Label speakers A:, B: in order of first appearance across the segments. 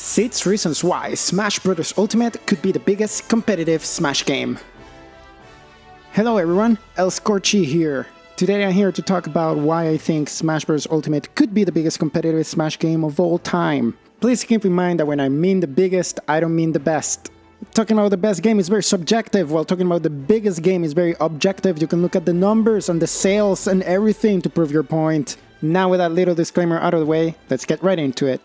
A: 6 reasons why Smash Bros. Ultimate could be the biggest competitive Smash game. Hello everyone, El Scorchy here. Today I'm here to talk about why I think Smash Bros. Ultimate could be the biggest competitive Smash game of all time. Please keep in mind that when I mean the biggest, I don't mean the best. Talking about the best game is very subjective, while talking about the biggest game is very objective. You can look at the numbers and the sales and everything to prove your point. Now with that little disclaimer out of the way, let's get right into it.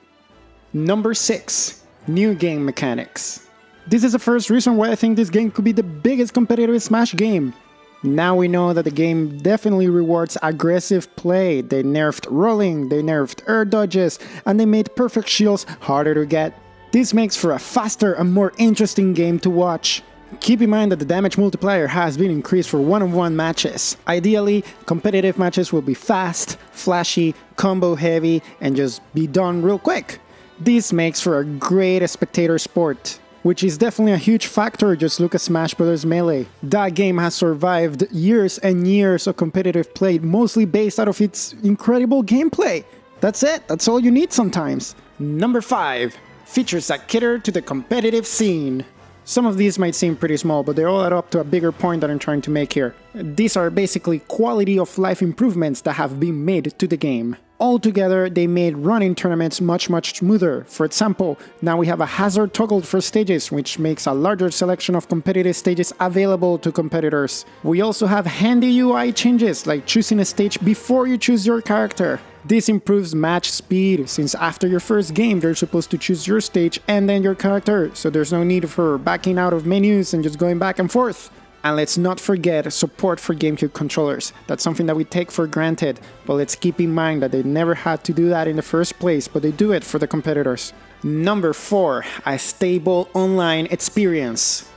A: Number 6. New game mechanics. This is the first reason why I think this game could be the biggest competitive Smash game. Now we know that the game definitely rewards aggressive play. They nerfed rolling, they nerfed air dodges, and they made perfect shields harder to get. This makes for a faster and more interesting game to watch. Keep in mind that the damage multiplier has been increased for one-on-one matches. Ideally, competitive matches will be fast, flashy, combo heavy, and just be done real quick. This makes for a great spectator sport, which is definitely a huge factor. Just look at Smash Bros. Melee. That game has survived years and years of competitive play, mostly based out of its incredible gameplay. That's it, that's all you need sometimes. Number 5. Features that cater to the competitive scene. Some of these might seem pretty small, but they all add up to a bigger point that I'm trying to make here. These are basically quality of life improvements that have been made to the game. Altogether, they made running tournaments much smoother. For example, now we have a hazard toggle for stages, which makes a larger selection of competitive stages available to competitors. We also have handy UI changes, like choosing a stage before you choose your character. This improves match speed, since after your first game, you're supposed to choose your stage and then your character, so there's no need for backing out of menus and just going back and forth. And let's not forget support for GameCube controllers. That's something that we take for granted, but let's keep in mind that they never had to do that in the first place, but they do it for the competitors. Number 4. A stable online experience.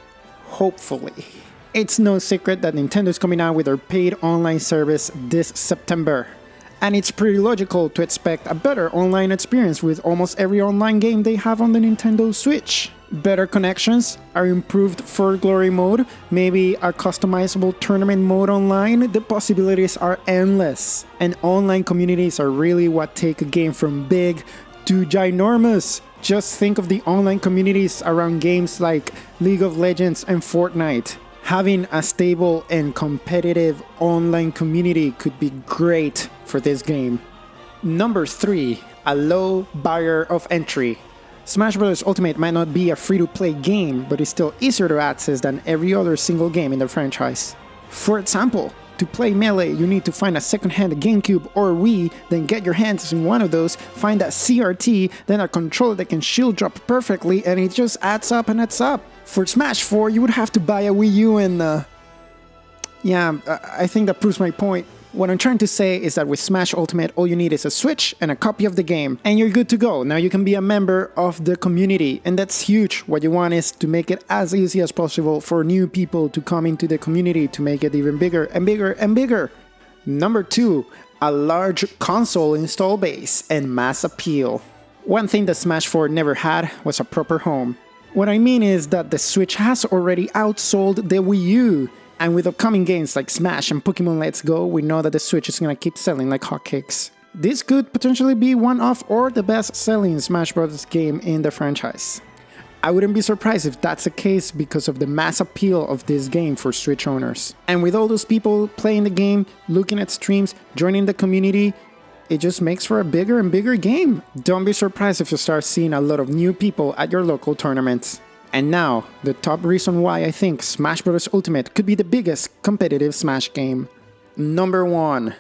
A: Hopefully. It's no secret that Nintendo's coming out with their paid online service this September. And it's pretty logical to expect a better online experience with almost every online game they have on the Nintendo Switch. Better connections, our improved For Glory mode, maybe a customizable tournament mode online. The possibilities are endless. And online communities are really what take a game from big to ginormous. Just think of the online communities around games like League of Legends and Fortnite. Having a stable and competitive online community could be great for this game. Number 3. A low barrier of entry. Smash Bros. Ultimate might not be a free-to-play game, but it's still easier to access than every other single game in the franchise. For example, to play Melee, you need to find a second-hand GameCube or Wii, then get your hands on one of those, find a CRT, then a controller that can shield drop perfectly, and it just adds up and adds up. For Smash 4, you would have to buy a Wii U and yeah, I think that proves my point. What I'm trying to say is that with Smash Ultimate, all you need is a Switch and a copy of the game, and you're good to go. Now you can be a member of the community, and that's huge. What you want is to make it as easy as possible for new people to come into the community to make it even bigger and bigger and bigger. Number 2. A large console install base and mass appeal. One thing that Smash 4 never had was a proper home. What I mean is that the Switch has already outsold the Wii U. And with upcoming games like Smash and Pokemon Let's Go, we know that the Switch is gonna keep selling like hotcakes. This could potentially be one of or the best selling Smash Bros. Game in the franchise. I wouldn't be surprised if that's the case because of the mass appeal of this game for Switch owners. And with all those people playing the game, looking at streams, joining the community, it just makes for a bigger and bigger game. Don't be surprised if you start seeing a lot of new people at your local tournaments. And now, the top reason why I think Smash Bros. Ultimate could be the biggest competitive Smash game. Number 1.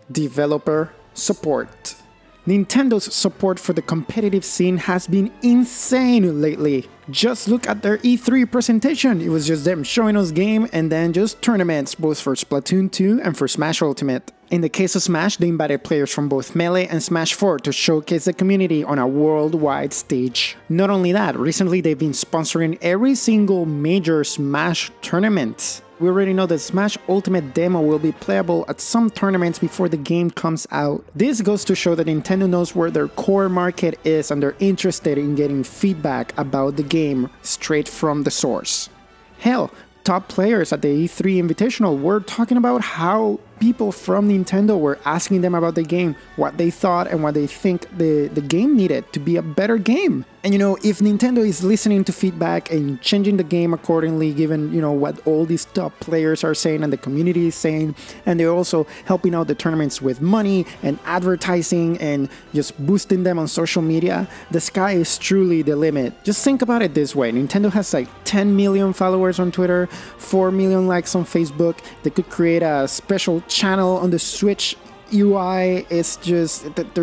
A: Developer support. Nintendo's support for the competitive scene has been insane lately. Just look at their E3 presentation. It was just them showing us game and then just tournaments, both for Splatoon 2 and for Smash Ultimate. In the case of Smash, they invited players from both Melee and Smash 4 to showcase the community on a worldwide stage. Not only that, recently they've been sponsoring every single major Smash tournament. We already know that Smash Ultimate demo will be playable at some tournaments before the game comes out. This goes to show that Nintendo knows where their core market is and they're interested in getting feedback about the game straight from the source. Hell, top players at the E3 Invitational were talking about how people from Nintendo were asking them about the game, what they thought and what they think the game needed to be a better game. And you know, if Nintendo is listening to feedback and changing the game accordingly, given, you know, what all these top players are saying and the community is saying, and they're also helping out the tournaments with money and advertising and just boosting them on social media, the sky is truly the limit. Just think about it this way. Nintendo has like 10 million followers on Twitter, 4 million likes on Facebook. They could create a special channel on the Switch UI. It's just that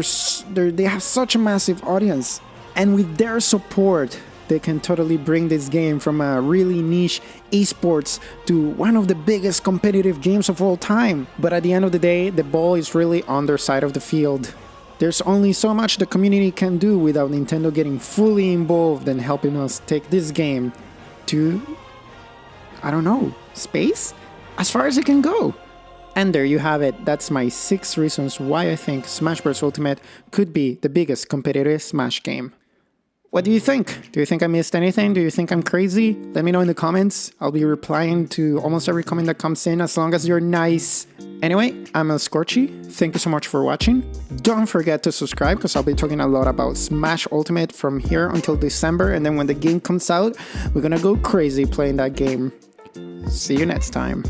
A: they have such a massive audience. And with their support, they can totally bring this game from a really niche esports to one of the biggest competitive games of all time. But at the end of the day, the ball is really on their side of the field. There's only so much the community can do without Nintendo getting fully involved and helping us take this game to, I don't know, space? As far as it can go. And there you have it. That's my 6 reasons why I think Smash Bros. Ultimate could be the biggest competitive Smash game. What do you think? Do you think I missed anything? Do you think I'm crazy? Let me know in the comments. I'll be replying to almost every comment that comes in as long as you're nice. Anyway, I'm El Scorchy. Thank you so much for watching. Don't forget to subscribe because I'll be talking a lot about Smash Ultimate from here until December. And then when the game comes out, we're gonna go crazy playing that game. See you next time.